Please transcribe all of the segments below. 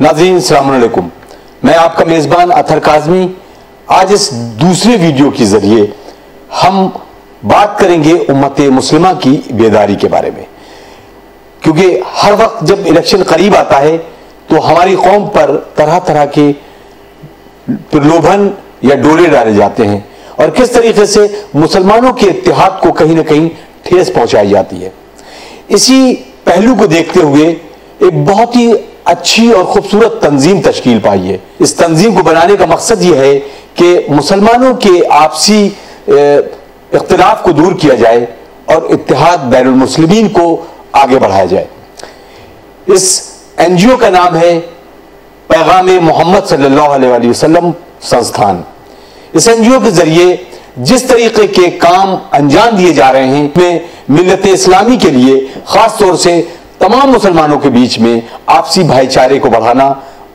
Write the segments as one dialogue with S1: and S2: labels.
S1: नाज़रीन अस्सलाम वालेकुम, मैं आपका मेज़बान अतहर काज़मी। आज इस दूसरे वीडियो के ज़रिए हम बात करेंगे उम्मत मुस्लिमा की बेदारी के बारे में, क्योंकि हर वक्त जब इलेक्शन करीब आता है तो हमारी कौम पर तरह तरह के प्रलोभन या डोरे डाले जाते हैं और किस तरीके से मुसलमानों के इत्तेहाद को कहीं ना कहीं ठेस पहुंचाई जाती है। इसी पहलू को देखते हुए एक बहुत ही अच्छी और खूबसूरत तंजीम तश्कील पाई है। इस तंजीम को बनाने का मकसद यह है कि मुसलमानों के आपसी इख्तिलाफ को दूर किया जाए और इत्तेहाद बैनुल मुस्लिमीन को आगे बढ़ाया जाए। इस एनजीओ का नाम है पैगाम-ए मोहम्मद सल्लल्लाहु अलैहि वसल्लम संस्थान। इस एनजीओ के जरिए जिस तरीके के काम अंजाम दिए जा रहे हैं में मिल्लत इस्लामी के लिए खास तौर से तमाम मुसलमानों के बीच में आपसी भाईचारे को बढ़ाना,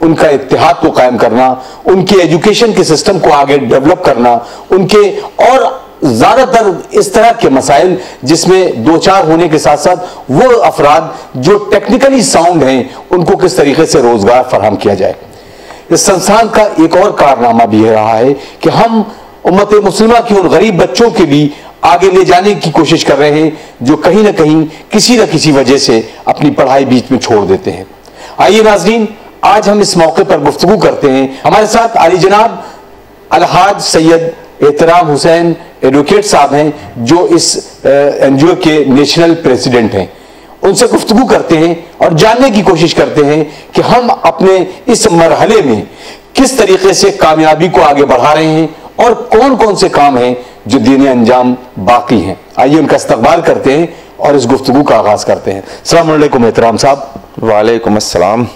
S1: उनका इत्तेहाद को कायम करना, उनके एजुकेशन के सिस्टम को आगे डेवलप करना, उनके और ज्यादातर इस तरह के मसाइल जिसमें दो चार होने के साथ साथ वो अफराद जो टेक्निकली साउंड हैं उनको किस तरीके से रोजगार फराहम किया जाए। इस संस्थान का एक और कारनामा भी रहा है कि हम उम्मत मुस्लिमा के उन गरीब बच्चों के भी आगे ले जाने की कोशिश कर रहे हैं जो कहीं ना कहीं किसी न किसी वजह से अपनी पढ़ाई बीच में छोड़ देते हैं। आइए नाज़रीन, आज हम इस मौके पर गुफ्तगू करते हैं। हमारे साथ आली जनाब अलहाज सैयद एहतराम हुसैन एडवोकेट साहब हैं जो इस एनजीओ के नेशनल प्रेसिडेंट हैं। उनसे गुफ्तगू करते हैं और जानने की कोशिश करते हैं कि हम अपने इस मरहले में किस तरीके से कामयाबी को आगे बढ़ा रहे हैं और कौन कौन से काम हैं जो देने अंजाम बाकी हैं। आइए उनका इस्तकबाल करते हैं और इस गुफ्तगू का आगाज करते हैं। अस्सलाम वालेकुम एहतराम साहब।
S2: वालेकुम अस्सलाम।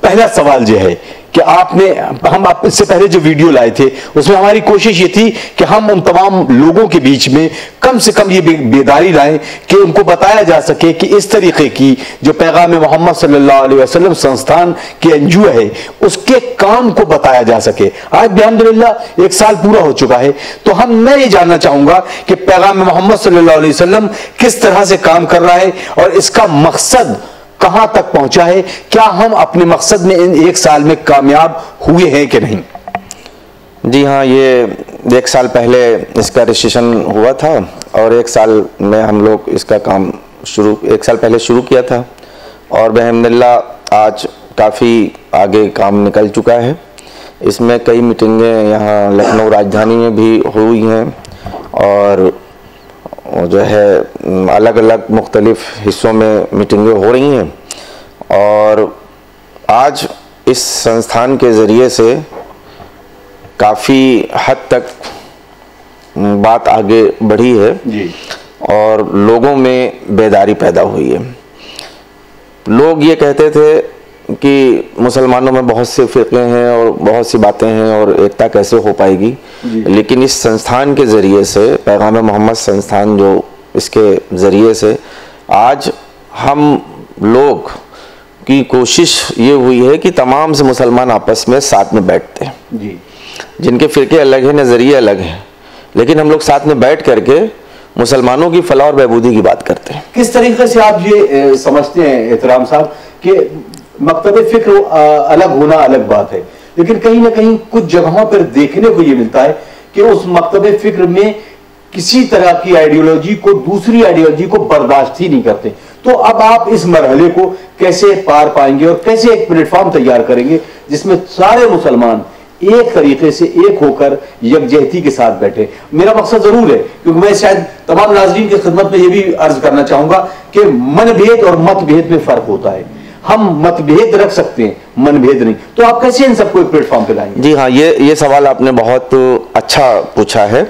S1: पहला सवाल यह है कि हम इससे पहले जो वीडियो लाए थे उसमें हमारी कोशिश ये थी कि हम उन तमाम लोगों के बीच में कम से कम ये बेदारी लाएं कि उनको बताया जा सके कि इस तरीके की जो पैगाम मोहम्मद सल्लल्लाहु अलैहि वसल्लम संस्थान के एनजीओ है उसके काम को बताया जा सके। आज भी अल्हम्दुलिल्लाह 1 साल पूरा हो चुका है, तो मैं ये जानना चाहूंगा कि पैगाम मोहम्मद सल्लल्लाहु अलैहि वसल्लम किस तरह से काम कर रहा है और इसका मकसद कहां तक पहुंचा है। क्या हम अपने मकसद में इन 1 साल में कामयाब हुए हैं कि नहीं?
S2: जी हाँ, ये 1 साल पहले इसका रजिस्ट्रेशन हुआ था और 1 साल में हम लोग इसका काम 1 साल पहले शुरू किया था और अल्हम्दुलिल्लाह आज काफ़ी आगे काम निकल चुका है। इसमें कई मीटिंगें यहाँ लखनऊ राजधानी में भी हुई हैं और जो है अलग अलग मुख्तलिफ हिस्सों में मीटिंगें हो रही हैं और आज इस संस्थान के ज़रिए से काफ़ी हद तक बात आगे बढ़ी है जी। और लोगों में बेदारी पैदा हुई है। लोग ये कहते थे कि मुसलमानों में बहुत से फ़िरक़े हैं और बहुत सी बातें हैं और एकता कैसे हो पाएगी, लेकिन इस संस्थान के ज़रिए से पैगाम मोहम्मद संस्थान जो इसके ज़रिए से आज हम लोग की कोशिश ये हुई है कि तमाम से मुसलमान आपस में साथ में बैठते हैं जी। जिनके फ़िरक़े अलग हैं, नज़रिए अलग हैं, लेकिन हम लोग साथ में बैठ करके मुसलमानों की फलाह और बहबूदी की बात करते हैं।
S1: किस तरीके से आप ये समझते हैं एहतराम साहब कि मकतब फिक्र अलग होना अलग बात है, लेकिन कहीं ना कहीं कुछ जगहों पर देखने को ये मिलता है कि उस मकतब फिक्र में किसी तरह की आइडियोलॉजी को दूसरी आइडियोलॉजी को बर्दाश्त ही नहीं करते। तो अब आप इस मरहले को कैसे पार पाएंगे और कैसे एक प्लेटफॉर्म तैयार करेंगे जिसमें सारे मुसलमान एक तरीके से एक होकर यकजहती के साथ बैठे? मेरा मकसद जरूर है, क्योंकि मैं शायद तमाम नाज़रीन की खिदमत में यह भी अर्ज करना चाहूंगा कि मनभेद और मतभेद में फर्क होता है। हम मतभेद रख सकते हैं, मनभेद नहीं। तो आप कैसे इन सबको एक प्लेटफॉर्म पे लाएंगे?
S2: जी हाँ, ये सवाल आपने बहुत अच्छा पूछा है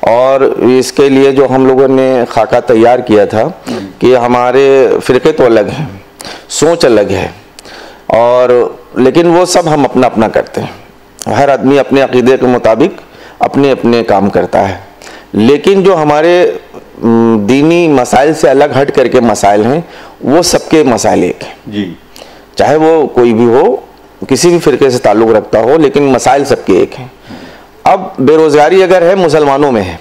S2: और इसके लिए जो हम लोगों ने खाका तैयार किया था कि हमारे फ़िरक़े तो अलग हैं, सोच अलग है, और लेकिन वो सब हम अपना अपना करते हैं। हर आदमी अपने अक़ीदे के मुताबिक अपने अपने काम करता है, लेकिन जो हमारे दीनी मसाइल से अलग हट करके मसाइल हैं वो सबके मसाइल एक हैं जी। चाहे वो कोई भी हो, किसी भी फ़िरक़े से ताल्लुक़ रखता हो, लेकिन मसाइल सबके एक हैं। अब बेरोज़गारी अगर है मुसलमानों में है,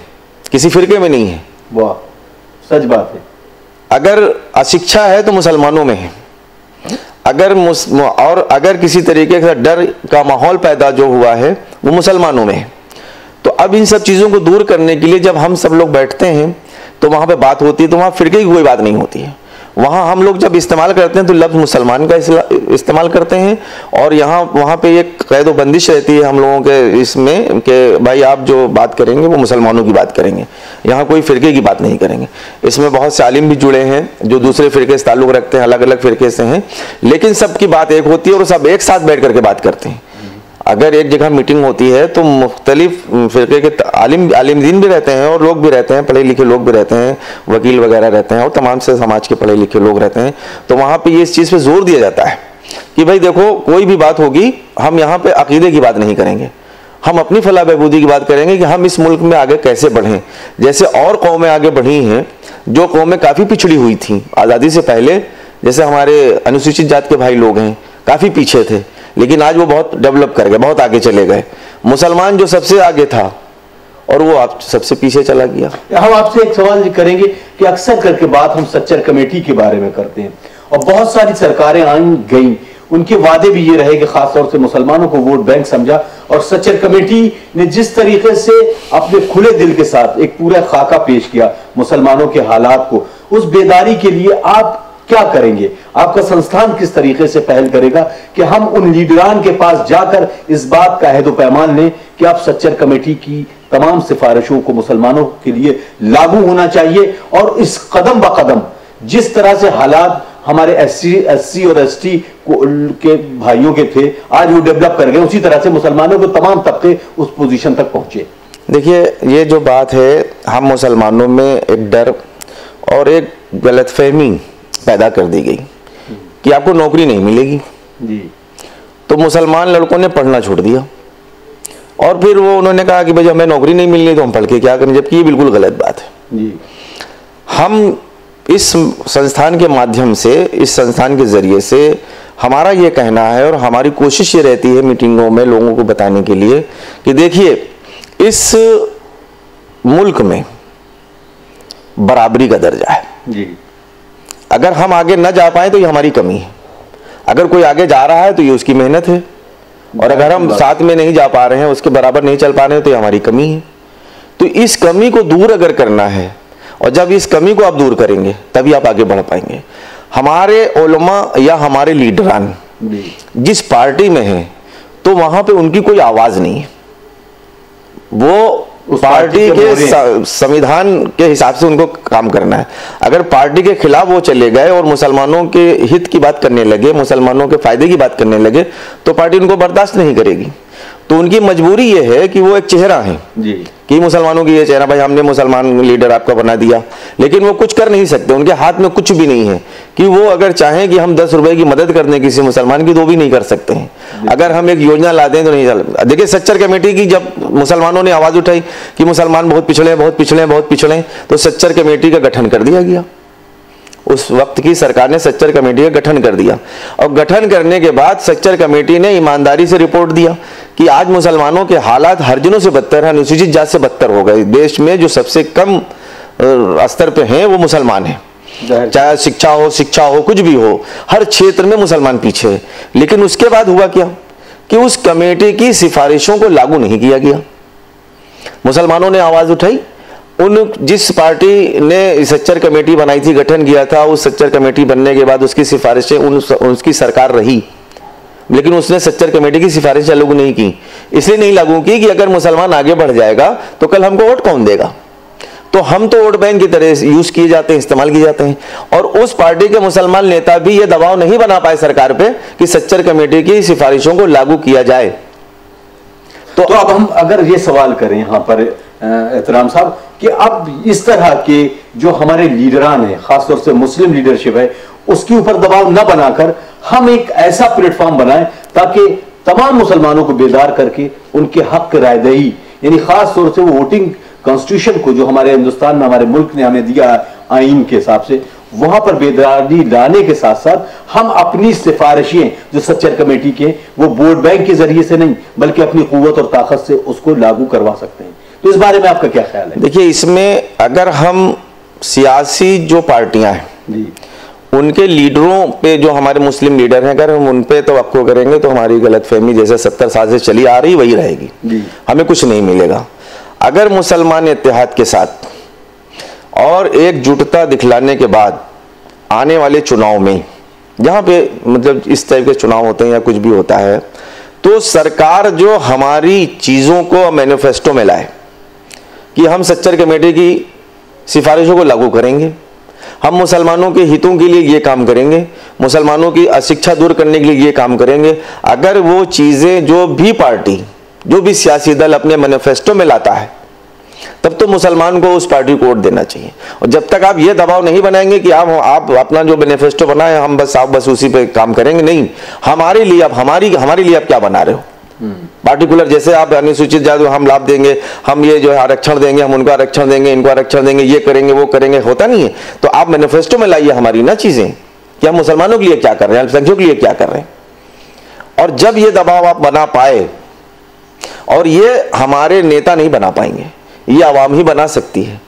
S2: किसी फ़िरक़े में नहीं है।
S1: वाह, सच बात है।
S2: अगर अशिक्षा है तो मुसलमानों में है, अगर किसी तरीके का डर का माहौल पैदा जो हुआ है वो मुसलमानों में है। तो अब इन सब चीज़ों को दूर करने के लिए जब हम सब लोग बैठते हैं तो वहाँ पे बात होती है, तो वहाँ फिरके की कोई बात नहीं होती है। वहाँ हम लोग जब इस्तेमाल करते हैं तो लफ्ज़ मुसलमान का इस्तेमाल करते हैं, और वहाँ पे एक कैद बंदिश रहती है हम लोगों के इसमें कि भाई आप जो बात करेंगे वो मुसलमानों की बात करेंगे, यहाँ कोई फ़िरके की बात नहीं करेंगे। इसमें बहुत से आलिम भी जुड़े हैं जो दूसरे फ़िरके से ताल्लुक़ रखते हैं, अलग अलग फ़िरके से हैं, लेकिन सबकी बात एक होती है और सब एक साथ बैठ करके बात करते हैं। अगर एक जगह मीटिंग होती है तो मुख्तलिफ फ़िरके के आलिम दीन भी रहते हैं और लोग भी रहते हैं, पढ़े लिखे लोग भी रहते हैं, वकील वगैरह रहते हैं और तमाम से समाज के पढ़े लिखे लोग रहते हैं। तो वहाँ पे ये इस चीज़ पे जोर दिया जाता है कि भाई देखो कोई भी बात होगी हम यहाँ पे अकीदे की बात नहीं करेंगे, हम अपनी फलाह बहबूदी की बात करेंगे कि हम इस मुल्क में आगे कैसे बढ़ें। जैसे और कौमें आगे बढ़ी हैं, जो कौमें काफ़ी पिछड़ी हुई थी आज़ादी से पहले, जैसे हमारे अनुसूचित जात के भाई लोग हैं काफ़ी पीछे थे, लेकिन आज वो बहुत डेवलप कर गए, बहुत आगे चले गए। मुसलमान जो सबसे आगे था और वो आप सबसे पीछे चला गया।
S1: हम आपसे एक सवाल करेंगे कि अक्सर करके बात हम सच्चर कमेटी के बारे में करते हैं और बहुत सारी सरकारें आई गई, उनके वादे भी ये रहे कि खासतौर से मुसलमानों को वोट बैंक समझा, और सच्चर कमेटी ने जिस तरीके से अपने खुले दिल के साथ एक पूरा खाका पेश किया मुसलमानों के हालात को, उस बेदारी के लिए आप क्या करेंगे? आपका संस्थान किस तरीके से पहल करेगा कि हम उन लीडरान के पास जाकर इस बात का अहद पैमान लें कि आप सच्चर कमेटी की तमाम सिफारिशों को मुसलमानों के लिए लागू होना चाहिए, और इस कदम ब कदम जिस तरह से हालात हमारे एससी और एसटी के भाइयों के थे आज वो डेवलप कर गए, उसी तरह से मुसलमानों के तमाम तबके उस पोजीशन तक पहुंचे।
S2: देखिए ये जो बात है, हम मुसलमानों में एक डर और एक गलतफहमी पैदा कर दी गई कि आपको नौकरी नहीं मिलेगी जी। तो मुसलमान लड़कों ने पढ़ना छोड़ दिया और फिर वो उन्होंने कहा कि भाई हमें नौकरी नहीं मिलनी तो हम पढ़ के क्या करें, जबकि ये बिल्कुल गलत बात है जी। हम इस संस्थान के माध्यम से, इस संस्थान के ज़रिए से हमारा ये कहना है और हमारी कोशिश ये रहती है मीटिंगों में लोगों को बताने के लिए कि देखिए इस मुल्क में बराबरी का दर्जा है जी। अगर हम आगे न जा पाए तो ये हमारी कमी है, अगर कोई आगे जा रहा है तो ये उसकी मेहनत है, और अगर हम साथ में नहीं जा पा रहे हैं, उसके बराबर नहीं चल पा रहे हैं तो ये हमारी कमी है। तो इस कमी को दूर अगर करना है, और जब इस कमी को आप दूर करेंगे तभी आप आगे बढ़ पाएंगे। हमारे उलमा या हमारे लीडरान जिस पार्टी में हैं तो वहां पे उनकी कोई आवाज़ नहीं है, वो पार्टी के संविधान के हिसाब से उनको काम करना है। अगर पार्टी के खिलाफ वो चले गए और मुसलमानों के हित की बात करने लगे, मुसलमानों के फायदे की बात करने लगे, तो पार्टी उनको बर्दाश्त नहीं करेगी। तो उनकी मजबूरी ये है कि वो एक चेहरा है जी, कि मुसलमानों की ये चेहरा, भाई हमने मुसलमान लीडर आपका बना दिया, लेकिन वो कुछ कर नहीं सकते, उनके हाथ में कुछ भी नहीं है कि वो अगर चाहें कि हम 10 रुपए की मदद कर दें किसी मुसलमान की तो भी नहीं कर सकते हैं। अगर हम एक योजना ला दें तो नहीं चल। देखिए सच्चर कमेटी की जब मुसलमानों ने आवाज़ उठाई कि मुसलमान बहुत पिछड़े हैं, बहुत पिछड़े हैं, बहुत पिछड़े हैं, तो सच्चर कमेटी का गठन कर दिया गया। उस वक्त की सरकार ने सच्चर कमेटी का गठन कर दिया, और गठन करने के बाद सच्चर कमेटी ने ईमानदारी से रिपोर्ट दिया कि आज मुसलमानों के हालात हरिजनों से बदतर हैं, अनुसूचित जात से बदतर हो गए। देश में जो सबसे कम स्तर पे हैं वो मुसलमान हैं, चाहे शिक्षा हो कुछ भी हो, हर क्षेत्र में मुसलमान पीछे है। लेकिन उसके बाद हुआ क्या कि उस कमेटी की सिफारिशों को लागू नहीं किया गया। मुसलमानों ने आवाज़ उठाई, जिस पार्टी ने सच्चर कमेटी बनाई थी, गठन किया था, उस सच्चर कमेटी बनने के बाद उसकी सिफारिशें उसकी सरकार रही, लेकिन उसने सच्चर कमेटी की सिफारिशें लागू नहीं की। इसलिए नहीं लागू की कि अगर मुसलमान आगे बढ़ जाएगा तो कल हमको वोट कौन देगा। तो हम तो वोट बैंक की तरह यूज किए जाते हैं, इस्तेमाल किए जाते हैं, और उस पार्टी के मुसलमान नेता भी ये दबाव नहीं बना पाए सरकार पे कि सच्चर कमेटी की सिफारिशों को लागू किया जाए।
S1: तो अब हम अगर ये सवाल करें यहाँ पर एहतराम साहब कि अब इस तरह के जो हमारे लीडरान हैं, खासतौर से मुस्लिम लीडरशिप है, उसके ऊपर दबाव न बनाकर हम एक ऐसा प्लेटफॉर्म बनाएं ताकि तमाम मुसलमानों को बेदार करके उनके हक रायदही, यानी खास तौर से वो वोटिंग कॉन्स्टिट्यूशन को जो हमारे हिंदुस्तान में हमारे मुल्क ने हमें दिया आइन के हिसाब से, वहां पर बेदारी लाने के साथ साथ हम अपनी सिफारिशें जो सच्चर कमेटी के, वो वोट बैंक के जरिए से नहीं बल्कि अपनी कुव्वत और ताकत से उसको लागू करवा सकते हैं। तो इस बारे में आपका क्या ख्याल है?
S2: देखिए इसमें अगर हम सियासी जो पार्टियां हैं उनके लीडरों पे, जो हमारे मुस्लिम लीडर हैं, अगर हम उन पे तवक्को करेंगे तो हमारी गलतफहमी जैसे 70 साल से चली आ रही वही रहेगी, हमें कुछ नहीं मिलेगा। अगर मुसलमान इत्तेहाद के साथ और एकजुटता दिखलाने के बाद आने वाले चुनाव में, जहाँ पे मतलब इस टाइप के चुनाव होते हैं या कुछ भी होता है, तो सरकार जो हमारी चीज़ों को मैनिफेस्टो में लाए कि हम सच्चर कमेटी की सिफारिशों को लागू करेंगे, हम मुसलमानों के हितों के लिए ये काम करेंगे, मुसलमानों की अशिक्षा दूर करने के लिए ये काम करेंगे, अगर वो चीज़ें जो भी पार्टी, जो भी सियासी दल अपने मैनिफेस्टो में लाता है, तब तो मुसलमान को उस पार्टी को वोट देना चाहिए। और जब तक आप ये दबाव नहीं बनाएंगे कि आप अपना जो मैनिफेस्टो बनाए हम बस उसी पे काम करेंगे, नहीं, हमारे लिए आप हमारे लिए आप क्या बना रहे हो? पार्टिकुलर जैसे आप अनुसूचित जाति हम लाभ देंगे, हम ये जो है आरक्षण देंगे, हम उनको आरक्षण देंगे, इनको आरक्षण देंगे, ये करेंगे वो करेंगे, होता नहीं है। तो आप मैनिफेस्टो में लाइए हमारी ना चीजें कि हम मुसलमानों के लिए क्या कर रहे हैं, अल्पसंख्यकों के लिए क्या कर रहे हैं। और जब ये दबाव आप बना पाए, और ये हमारे नेता नहीं बना पाएंगे, ये आवाम ही बना सकती है,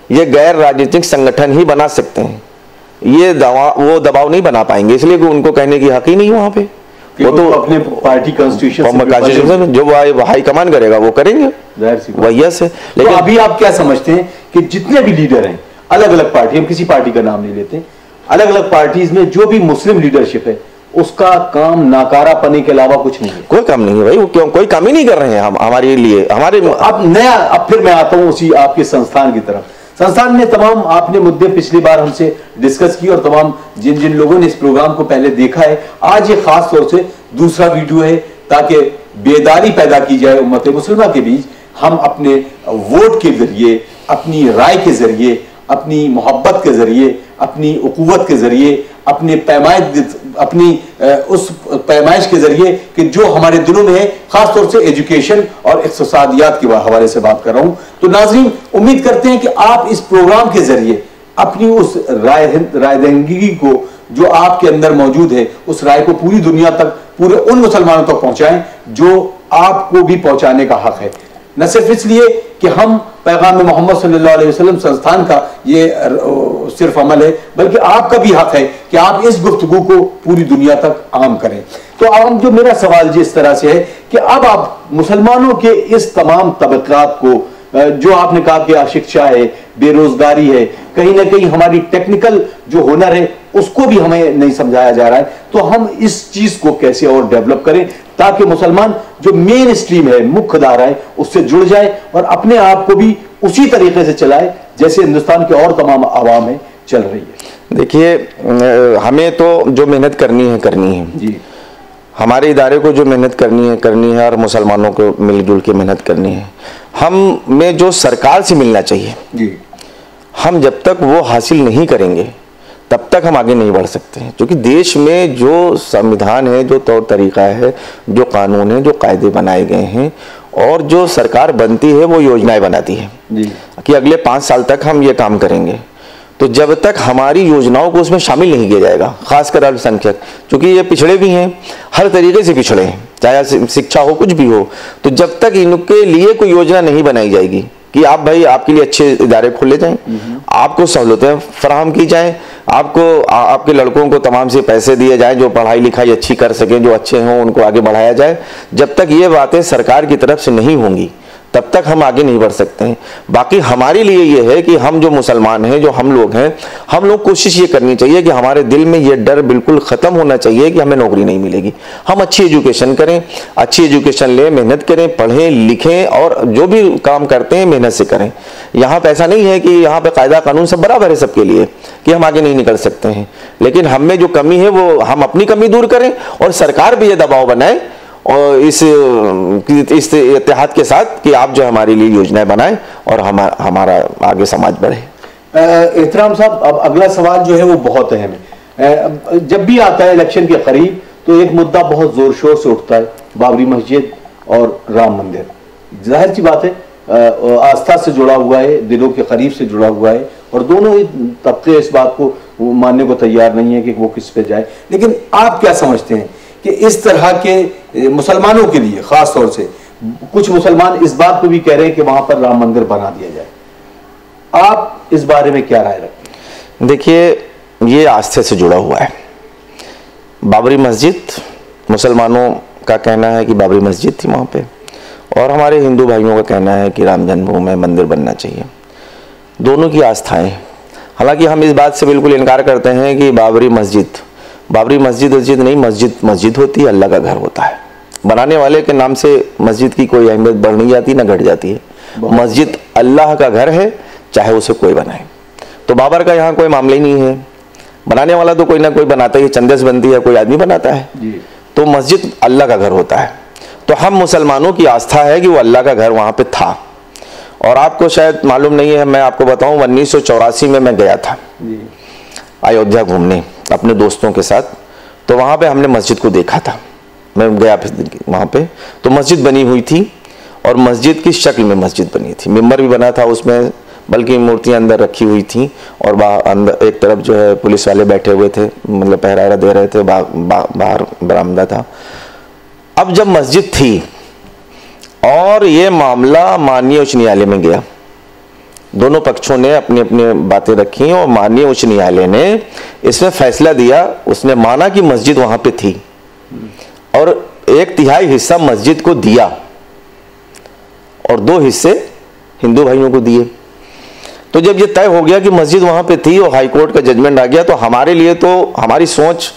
S2: ये गैर राजनीतिक संगठन ही बना सकते हैं, ये वो दबाव नहीं बना पाएंगे, इसलिए कि उनको कहने की हक ही नहीं वहां पे। वो तो
S1: अपने पार्टी कॉन्स्टिट्यूशन
S2: जो हाई कमान करेगा वो करेंगे वही से।
S1: लेकिन तो अभी आप क्या समझते हैं कि जितने भी लीडर हैं, अलग अलग पार्टी, हम किसी पार्टी का नाम नहीं लेते, अलग अलग पार्टीज में जो भी मुस्लिम लीडरशिप है, उसका काम नाकारा पने के अलावा कुछ नहीं है?
S2: कोई काम नहीं है भाई, वो क्यों कोई काम ही नहीं कर रहे हैं हम हमारे लिए, हमारे
S1: तो अब फिर मैं आता हूं उसी आपके संस्थान की तरफ। संस्थान ने तमाम आपने मुद्दे पिछली बार हमसे डिस्कस किए, और तमाम जिन जिन लोगों ने इस प्रोग्राम को पहले देखा है, आज ये खास तौर से दूसरा वीडियो है ताकि बेदारी पैदा की जाए उम्मत मुस्लिमा के बीच। हम अपने वोट के जरिए, अपनी राय के जरिए, अपनी मोहब्बत के जरिए, अपनी उकुवत के जरिए, अपनी उस पैमाइश के जरिए कि जो हमारे दिलों में है, खासतौर से एजुकेशन और इक्तिसादियात के हवाले से बात कर रहा हूं। तो नाज़रीन, उम्मीद करते हैं कि आप इस प्रोग्राम के जरिए अपनी उस रायदहिंदगी को जो आपके अंदर मौजूद है, उस राय को पूरी दुनिया तक, पूरे उन मुसलमानों तक पहुंचाएं जो आपको भी पहुंचाने का हक है। न सिर्फ इसलिए कि हम पैगाम मोहम्मद सल्लल्लाहु अलैहि वसल्लम संस्थान का ये सिर्फ अमल है, बल्कि आपका भी हक है कि आप इस गुफ्तगू को पूरी दुनिया तक आम करें। तो अब जो मेरा सवाल जिस तरह से है कि अब आप मुसलमानों के इस तमाम तबकात को, जो आपने कहा कि अशिक्षा है, बेरोजगारी है, कहीं ना कहीं हमारी टेक्निकल जो हुनर है उसको भी हमें नहीं समझाया जा रहा है, तो हम इस चीज को कैसे और डेवलप करें ताकि मुसलमान जो मेन स्ट्रीम है, मुख्य धारा है, उससे जुड़ जाए और अपने आप को भी उसी तरीके से चलाए जैसे हिंदुस्तान के और तमाम आवाम है चल रही है।
S2: देखिए, हमें तो जो मेहनत करनी है
S1: जी,
S2: हमारे इदारे को जो मेहनत करनी है और मुसलमानों को मिलजुल के मेहनत करनी है। हम में जो सरकार से मिलना चाहिए
S1: जी,
S2: हम जब तक वो हासिल नहीं करेंगे तब तक हम आगे नहीं बढ़ सकते हैं, क्योंकि देश में जो संविधान है, जो तौर तरीका है, जो कानून है, जो कायदे बनाए गए हैं, और जो सरकार बनती है वो योजनाएं बनाती है
S1: जी,
S2: कि अगले 5 साल तक हम ये काम करेंगे। तो जब तक हमारी योजनाओं को उसमें शामिल नहीं किया जाएगा, खासकर अल्पसंख्यक, क्योंकि ये पिछड़े भी हैं, हर तरीके से पिछड़े हैं, चाहे शिक्षा हो, कुछ भी हो, तो जब तक इनके लिए कोई योजना नहीं बनाई जाएगी कि आप भाई आपके लिए अच्छे इदारे खोले जाएं, आपको सहूलतें फराहम की जाएं, आपके लड़कों को तमाम से पैसे दिए जाएं जो पढ़ाई लिखाई अच्छी कर सकें, जो अच्छे हों उनको आगे बढ़ाया जाए, जब तक ये बातें सरकार की तरफ से नहीं होंगी तब तक हम आगे नहीं बढ़ सकते हैं। बाकी हमारे लिए ये है कि हम जो मुसलमान हैं, जो हम लोग हैं, हम लोग कोशिश ये करनी चाहिए कि हमारे दिल में ये डर बिल्कुल ख़त्म होना चाहिए कि हमें नौकरी नहीं मिलेगी। हम अच्छी एजुकेशन करें, अच्छी एजुकेशन लें, मेहनत करें, पढ़ें लिखें, और जो भी काम करते हैं मेहनत से करें। यहाँ पे ऐसा नहीं है कि यहाँ पे कायदा कानून सब बराबर है सबके लिए कि हम आगे नहीं निकल सकते हैं, लेकिन हम में जो कमी है वो हम अपनी कमी दूर करें और सरकार भी ये दबाव बनाए और इस इत्तेहाद के साथ कि आप जो हमारे लिए योजनाएं बनाएं और हमारा आगे समाज बढ़े।
S1: एहतराम साहब, अब अगला सवाल जो है वो बहुत अहम है। जब भी आता है इलेक्शन के करीब तो एक मुद्दा बहुत जोर शोर से उठता है, बाबरी मस्जिद और राम मंदिर। जाहिर सी बात है, आस्था से जुड़ा हुआ है, दिलों के करीब से जुड़ा हुआ है, और दोनों ही तबके इस बात को मानने को तैयार नहीं है कि वो किस पे जाए। लेकिन आप क्या समझते हैं कि इस तरह के मुसलमानों के लिए, खास तौर से कुछ मुसलमान इस बात को भी कह रहे हैं कि वहां पर राम मंदिर बना दिया जाए, आप इस बारे में क्या राय रखते हैं?
S2: देखिए, ये आस्थे से जुड़ा हुआ है। बाबरी मस्जिद, मुसलमानों का कहना है कि बाबरी मस्जिद थी वहाँ पे, और हमारे हिंदू भाइयों का कहना है कि राम जन्मभूमि में मंदिर बनना चाहिए। दोनों की आस्थाएं, हालांकि हम इस बात से बिल्कुल इनकार करते हैं कि बाबरी मस्जिद नहीं, मस्जिद मस्जिद होती है, अल्लाह का घर होता है। बनाने वाले के नाम से मस्जिद की कोई अहमियत बढ़ नहीं जाती ना घट जाती है। मस्जिद अल्लाह का घर है, चाहे उसे कोई बनाए। तो बाबर का यहाँ कोई मामला ही नहीं है, बनाने वाला तो कोई ना कोई बनाता ही, चंदे से बनती है, कोई आदमी बनाता है। तो मस्जिद अल्लाह का घर होता है। तो हम मुसलमानों की आस्था है कि वो अल्लाह का घर वहाँ पे था। और आपको शायद मालूम नहीं है, मैं आपको बताऊं, 1984 में मैं गया था अयोध्या घूमने अपने दोस्तों के साथ। तो वहाँ पे हमने मस्जिद को देखा था, मैं गया वहाँ पे, तो मस्जिद बनी हुई थी और मस्जिद की शक्ल में मस्जिद बनी थी। मिंबर भी बना था उसमें, बल्कि मूर्तियाँ अंदर रखी हुई थी, और अंदर एक तरफ जो है पुलिस वाले बैठे हुए थे, मतलब पहरा दे रहे थे, बाहर बरामदा था। अब जब मस्जिद थी और ये मामला माननीय उच्च न्यायालय में गया, दोनों पक्षों ने अपनी अपनी बातें रखी और माननीय उच्च न्यायालय ने इसमें फैसला दिया। उसने माना कि मस्जिद वहां पे थी और 1/3 हिस्सा मस्जिद को दिया और 2 हिस्से हिंदू भाइयों को दिए। तो जब ये तय हो गया कि मस्जिद वहां पे थी और हाई कोर्ट का जजमेंट आ गया, तो हमारे लिए तो हमारी सोच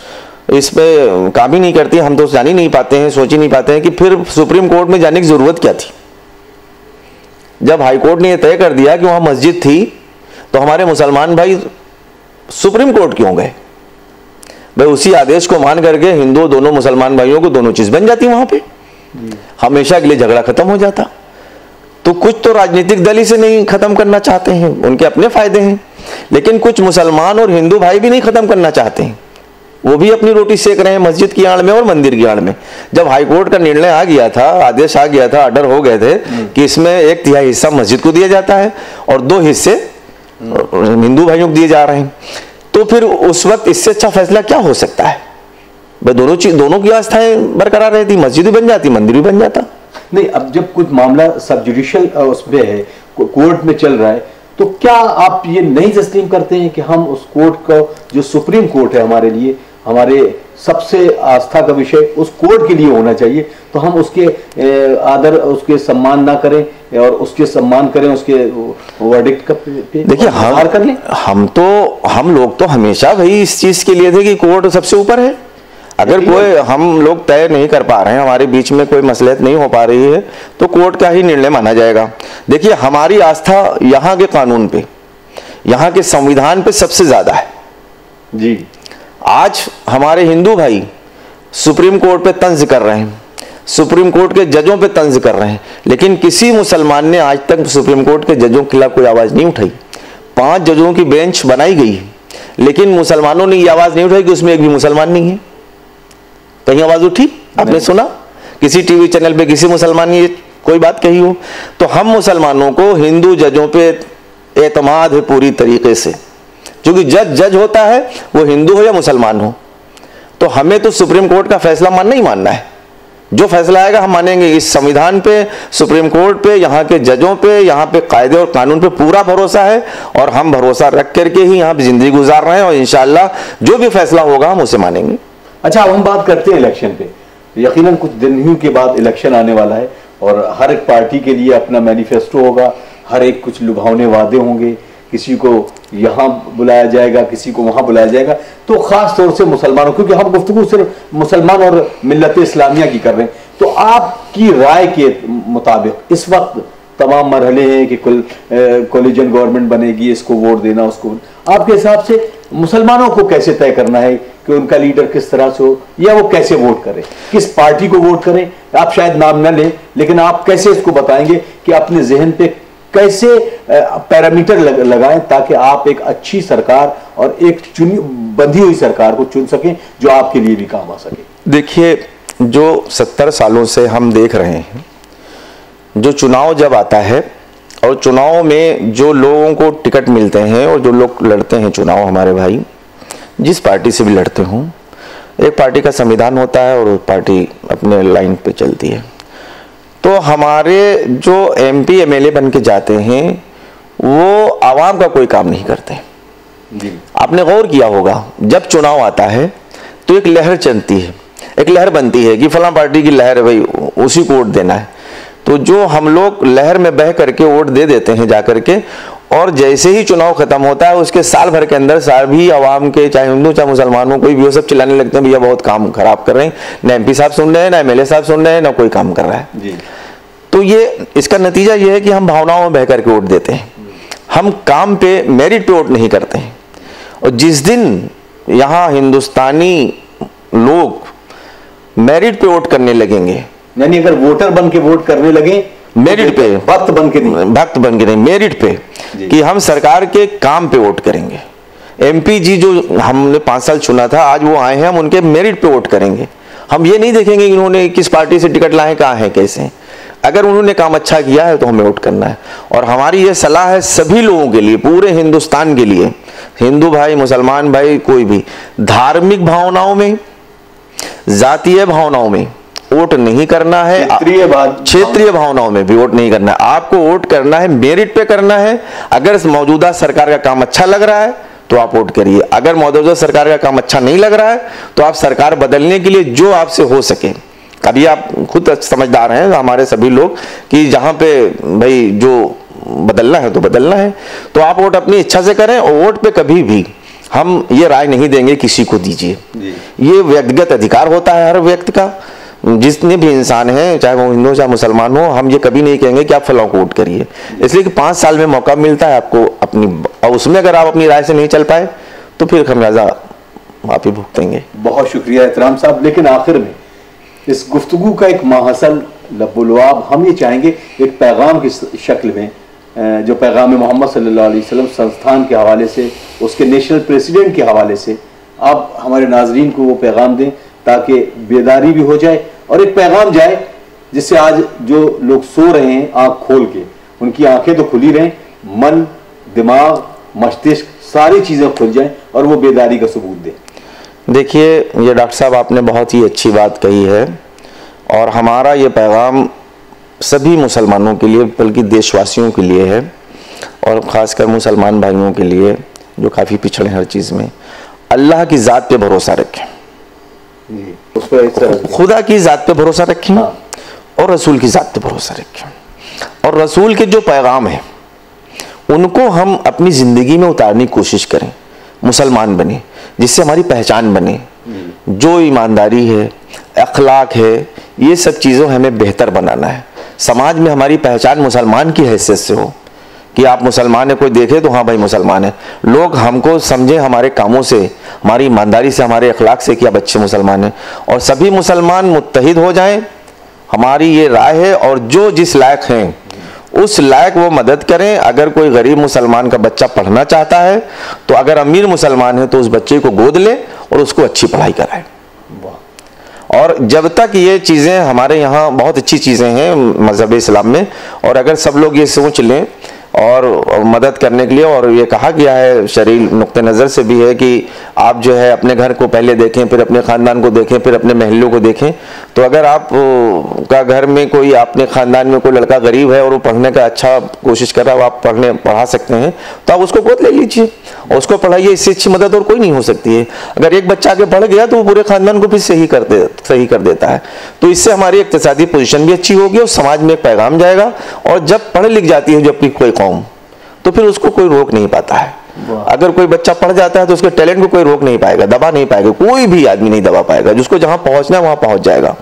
S2: इस पे काम ही नहीं करती। हम तो जान ही नहीं पाते हैं, सोच ही नहीं पाते हैं कि फिर सुप्रीम कोर्ट में जाने की जरूरत क्या थी। जब हाई कोर्ट ने यह तय कर दिया कि वहां मस्जिद थी, तो हमारे मुसलमान भाई सुप्रीम कोर्ट क्यों गए? भाई उसी आदेश को मान करके हिंदू दोनों मुसलमान भाइयों को दोनों चीज बन जाती वहां पे, हमेशा के लिए झगड़ा खत्म हो जाता। तो कुछ तो राजनीतिक दल इसे नहीं खत्म करना चाहते हैं, उनके अपने फायदे हैं, लेकिन कुछ मुसलमान और हिंदू भाई भी नहीं खत्म करना चाहते हैं, वो भी अपनी रोटी सेक रहे हैं मस्जिद की आड़ में और मंदिर की आड़ में। जब हाईकोर्ट का निर्णय आ गया था, आदेश आ गया था, ऑर्डर हो गए थे कि इसमें 1/3 हिस्सा मस्जिद को दिया जाता है और 2 हिस्से हिंदू भाइयों को दिए जा रहे हैं, तो फिर उस वक्त इससे अच्छा फैसला क्या हो सकता है? भाई दोनों की आस्थाएं बरकरार रहती, मस्जिद भी बन जाती, मंदिर भी बन जाता।
S1: नहीं, अब जब कुछ मामला सब जुडिशियल उसमें है, कोर्ट में चल रहा है, तो क्या आप ये नहीं तस्लीम करते हैं कि हम उस कोर्ट को, जो सुप्रीम कोर्ट है हमारे लिए, हमारे सबसे आस्था का विषय, उस कोर्ट के लिए होना चाहिए, तो हम उसके आदर, उसके सम्मान ना करें और उसके सम्मान करें, उसके वर्डिक्ट का
S2: देखिए हम लोग तो हमेशा भाई इस चीज के लिए थे कि कोर्ट सबसे ऊपर है। अगर कोई हम लोग तय नहीं कर पा रहे हैं, हमारे बीच में कोई मसलहत नहीं हो पा रही है, तो कोर्ट का ही निर्णय माना जाएगा। देखिए हमारी आस्था यहाँ के कानून पे, यहाँ के संविधान पे सबसे ज्यादा है
S1: जी।
S2: आज हमारे हिंदू भाई सुप्रीम कोर्ट पे तंज कर रहे हैं, सुप्रीम कोर्ट के जजों पे तंज कर रहे हैं, लेकिन किसी मुसलमान ने आज तक सुप्रीम कोर्ट के जजों के खिलाफ कोई आवाज नहीं उठाई। 5 जजों की बेंच बनाई गई, लेकिन मुसलमानों ने ये आवाज नहीं उठाई कि उसमें एक भी मुसलमान नहीं है। कहीं आवाज उठी? आपने सुना किसी टीवी चैनल पे किसी मुसलमान ने कोई बात कही हो? तो हम मुसलमानों को हिंदू जजों पे एतमाद है पूरी तरीके से, क्योंकि जज होता है वो हिंदू हो या मुसलमान हो। तो हमें तो सुप्रीम कोर्ट का फैसला मानना ही मानना है, जो फैसला आएगा हम मानेंगे। इस संविधान पे, सुप्रीम कोर्ट पे, यहाँ के जजों पे, यहाँ पे कायदे और कानून पे पूरा भरोसा है और हम भरोसा रख करके ही यहाँ पे जिंदगी गुजार रहे हैं और इंशाअल्लाह जो भी फैसला होगा हम उसे मानेंगे।
S1: अच्छा, अब हम बात करते हैं इलेक्शन पे। यकीनन कुछ दिन ही के बाद इलेक्शन आने वाला है और हर एक पार्टी के लिए अपना मैनिफेस्टो होगा, हर एक कुछ लुभावने वादे होंगे, किसी को यहाँ बुलाया जाएगा, किसी को वहाँ बुलाया जाएगा। तो खास तौर से मुसलमानों, क्योंकि हम गुफ्तगू सिर्फ मुसलमान और मिल्लत इस्लामिया की कर रहे हैं, तो आपकी राय के मुताबिक इस वक्त तमाम मरहले हैं कि कोलिजन गवर्नमेंट बनेगी, इसको वोट देना, उसको, आपके हिसाब से मुसलमानों को कैसे तय करना है कि उनका लीडर किस तरह से हो, या वो कैसे वोट करें, किस पार्टी को वोट करें? आप शायद नाम न लें, लेकिन आप कैसे इसको बताएंगे कि अपने जहन पे कैसे पैरामीटर लगाएं ताकि आप एक अच्छी सरकार और एक बंधी हुई सरकार को चुन सकें जो आपके लिए भी काम आ सके?
S2: देखिए, जो 70 सालों से हम देख रहे हैं, जो चुनाव जब आता है और चुनाव में जो लोगों को टिकट मिलते हैं और जो लोग लड़ते हैं चुनाव, हमारे भाई जिस पार्टी से भी लड़ते हों, एक पार्टी का संविधान होता है और पार्टी अपने लाइन पे चलती है। तो हमारे जो MP MLA बन के जाते हैं वो आवाम का कोई काम नहीं करते। आपने गौर किया होगा, जब चुनाव आता है तो एक लहर चलती है, एक लहर बनती है कि फलां पार्टी की लहर है भाई, उसी को वोट देना है। तो जो हम लोग लहर में बह करके वोट दे देते हैं जा करके, और जैसे ही चुनाव खत्म होता है उसके साल भर के अंदर सभी आवाम के, चाहे हिंदू चाहे मुसलमानों, कोई भी वो सब चिल्लाने लगते हैं भैया बहुत काम खराब कर रहे हैं, ना एमपी साहब सुन रहे हैं, ना एमएलए साहब सुन रहे हैं, ना कोई काम कर रहा है जी। तो ये इसका नतीजा ये है कि हम भावनाओं में बह करके वोट देते हैं, हम काम पे, मेरिट पे वोट नहीं करते हैं। और जिस दिन यहाँ हिंदुस्तानी लोग मेरिट पे वोट करने लगेंगे,
S1: यानी अगर वोटर बन के वोट करने लगे,
S2: मेरिट पे,
S1: भक्त बन के नहीं,
S2: भक्त बन के नहीं, मेरिट पे, कि हम सरकार के काम पे वोट करेंगे। एमपी जी जो हमने 5 साल चुना था, आज वो आए हैं, हम उनके मेरिट पे वोट करेंगे। हम ये नहीं देखेंगे कि उन्होंने किस पार्टी से टिकट लाए, कहाँ है, कैसे। अगर उन्होंने काम अच्छा किया है तो हमें वोट करना है। और हमारी ये सलाह है सभी लोगों के लिए, पूरे हिंदुस्तान के लिए, हिंदू भाई, मुसलमान भाई, कोई भी, धार्मिक भावनाओं में, जातीय भावनाओं में वोट नहीं करना है, क्षेत्रीय भावनाओं में भी वोट नहीं करना है। आपको वोट करना है, मेरिट पे करना है। अगर मौजूदा सरकार का काम अच्छा लग रहा है तो आप वोट करिए, अगर मौजूदा सरकार का काम अच्छा नहीं लग रहा है तो आप सरकार बदलने के लिए जो आपसे हो सके, कभी आप खुद समझदार हैं हमारे सभी लोग कि जहां पे भाई जो बदलना है तो बदलना है, तो आप वोट अपनी इच्छा से करें। और वोट पे कभी भी हम ये राय नहीं देंगे किसी को दीजिए, ये व्यक्तिगत अधिकार होता है हर व्यक्ति का, जितने भी इंसान हैं, चाहे वो हिंदू चाहे मुसलमान हो, हम ये कभी नहीं कहेंगे कि आप फलां को वोट करिए। इसलिए कि 5 साल में मौका मिलता है आपको अपनी, और उसमें अगर आप अपनी राय से नहीं चल पाए तो फिर खमियाजा आप ही भुगतेंगे।
S1: बहुत शुक्रिया एहतराम साहब। लेकिन आखिर में इस गुफ्तगू का एक माहसल लबुलवाब हम ये चाहेंगे एक पैगाम की शक्ल में, जो पैगाम मोहम्मद सल्लल्लाहु अलैहि वसल्लम संस्थान के हवाले से, उसके नेशनल प्रेसिडेंट के हवाले से आप हमारे नाजरीन को वो पैगाम दें ताकि बेदारी भी हो जाए और एक पैगाम जाए जिससे आज जो लोग सो रहे हैं आंख खोल के, उनकी आंखें तो खुली रहें, मन, दिमाग, मस्तिष्क, सारी चीज़ें खुल जाएं और वो बेदारी का सबूत दें।
S2: देखिए, ये डॉक्टर साहब आपने बहुत ही अच्छी बात कही है, और हमारा ये पैगाम सभी मुसलमानों के लिए, बल्कि देशवासियों के लिए है, और ख़ासकर मुसलमान भाइयों के लिए जो काफ़ी पिछड़े हर चीज़ में। अल्लाह की ज़ात पे भरोसा रखें, खुदा की ज़ात पे भरोसा रखें, और रसूल की ज़ात पे भरोसा रखें, और रसूल के जो पैगाम है उनको हम अपनी ज़िंदगी में उतारने की कोशिश करें, मुसलमान बने, जिससे हमारी पहचान बने। जो ईमानदारी है, अखलाक है, ये सब चीज़ों हमें बेहतर बनाना है। समाज में हमारी पहचान मुसलमान की हैसियत से हो, कि आप मुसलमान है, कोई देखे तो हाँ भाई मुसलमान है, लोग हमको समझें हमारे कामों से, हमारी ईमानदारी से, हमारे अखलाक से कि आप अच्छे मुसलमान हैं। और सभी मुसलमान मुत्तहिद हो जाएं, हमारी ये राय है। और जो जिस लायक हैं उस लायक वो मदद करें। अगर कोई गरीब मुसलमान का बच्चा पढ़ना चाहता है तो अगर अमीर मुसलमान है तो उस बच्चे को गोद ले और उसको अच्छी पढ़ाई कराए। और जब तक ये चीज़ें हमारे यहाँ बहुत अच्छी चीज़ें हैं मज़हब इस्लाम में, और अगर सब लोग ये सोच लें और मदद करने के लिए, और ये कहा गया है शरीय नुक्ते नज़र से भी है कि आप जो है अपने घर को पहले देखें, फिर अपने ख़ानदान को देखें, फिर अपने महल्लों को देखें। तो अगर आप का घर में कोई, अपने ख़ानदान में कोई लड़का गरीब है और वो पढ़ने का अच्छा कोशिश कर रहा है, आप पढ़ा सकते हैं, तो आप उसको गोद ले लीजिए और उसको पढ़ाइए। इससे अच्छी मदद और कोई नहीं हो सकती है। अगर एक बच्चा आगे बढ़ गया तो वो पूरे ख़ानदान को फिर सही कर देता है। तो इससे हमारी इक़्तिसादी पोजीशन भी अच्छी होगी और समाज में एक पैगाम जाएगा। और जब पढ़ लिख जाती है जब कोई कौम, तो फिर उसको कोई रोक नहीं पाता है। अगर कोई बच्चा पढ़ जाता है तो उसके टैलेंट को कोई रोक नहीं पाएगा, दबा नहीं पाएगा, कोई भी आदमी नहीं दबा पाएगा। जिसको जहां पहुंचना है वहां पहुंच जाएगा।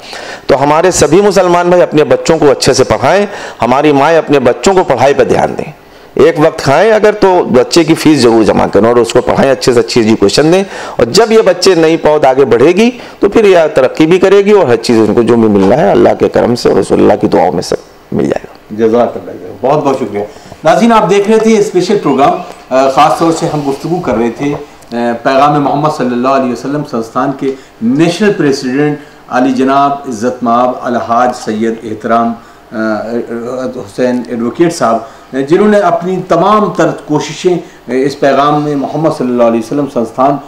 S2: तो हमारे सभी मुसलमान भाई अपने बच्चों को अच्छे से पढ़ाएं। हमारी माएँ अपने बच्चों को पढ़ाई पर ध्यान दें। एक वक्त खाएं अगर तो बच्चे की फीस जरूर जमा करें और उसको पढ़ाएं, अच्छे से अच्छी एजुकेशन दें। और जब ये बच्चे नई पौध आगे बढ़ेगी तो फिर यह तरक्की भी करेगी और हर चीज़ उनको जो भी मिलना है अल्लाह के करम से और रसूलुल्लाह की दुआओं में सब मिल जाएगा।
S1: जज़ाकल्लाह, बहुत बहुत शुक्रिया। नाज़रीन, आप देख रहे थे स्पेशल प्रोग्राम, ख़ास तौर से हम गुफ्तगू कर रहे थे पैगाम मोहम्मद सल्लल्लाहु अलैहि वसल्लम संस्थान के नेशनल प्रेसिडेंट आली जनाब इज़्ज़त माब अलहाज सैयद एहतराम हुसैन एडवोकेट साहब, जिन्होंने अपनी तमाम तर कोशिशें इस पैगाम में मोहम्मद सल्लल्लाहु अलैहि वसल्लम संस्थान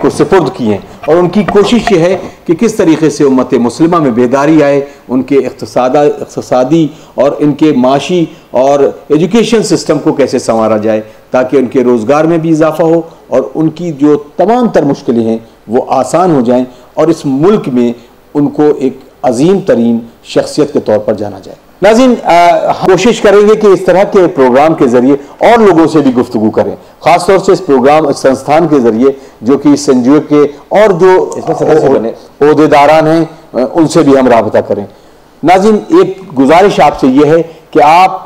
S1: को सुपुर्द की हैं। और उनकी कोशिश ये है कि किस तरीके से उम्मत मुस्लिमा में बेदारी आए, उनके इक़्तिसादी और इनके माशी और एजुकेशन सिस्टम को कैसे संवारा जाए ताकि उनके रोज़गार में भी इजाफ़ा हो और उनकी जो तमाम तर मुश्किलें हैं वो आसान हो जाएं और इस मुल्क में उनको एक अजीम तरीन शख्सियत के तौर पर जाना जाए। नाज़रीन, कोशिश करेंगे कि इस तरह के प्रोग्राम के ज़रिए और लोगों से भी गुफ्तगू करें, ख़ासतौर से इस प्रोग्राम संस्थान के ज़रिए जो कि इस एनजीओ के और जो ओहदेदारान हैं उनसे भी हम राबता करें। नाज़रीन, एक गुजारिश आपसे ये है कि आप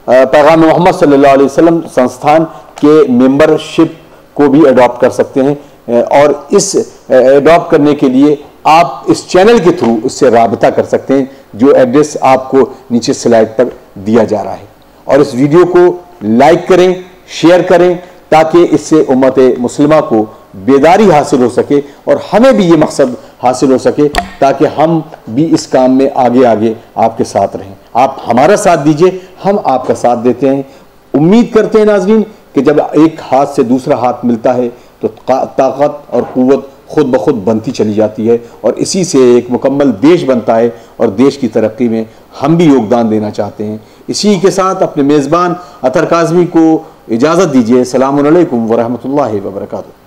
S1: पैगाम मोहम्मद सल्लल्लाहु अलैहि वसल्लम संस्थान के मेंबरशिप को भी अडॉप्ट कर सकते हैं और इस अडॉप्ट करने के लिए आप इस चैनल के थ्रू इससे राबता कर सकते हैं, जो एड्रेस आपको नीचे स्लाइड पर दिया जा रहा है। और इस वीडियो को लाइक करें, शेयर करें, ताकि इससे उम्मत मुस्लिमा को बेदारी हासिल हो सके और हमें भी ये मकसद हासिल हो सके ताकि हम भी इस काम में आगे आगे आपके साथ रहें। आप हमारा साथ दीजिए, हम आपका साथ देते हैं। उम्मीद करते हैं नाज़रीन कि जब एक हाथ से दूसरा हाथ मिलता है तो ताकत और क़ुव्वत खुद ब खुद बनती चली जाती है और इसी से एक मुकम्मल देश बनता है और देश की तरक्की में हम भी योगदान देना चाहते हैं। इसी के साथ अपने मेज़बान अतर काज़मी को इजाज़त दीजिए। अस्सलामु अलैकुम व रहमतुल्लाहि व बरकातुहू।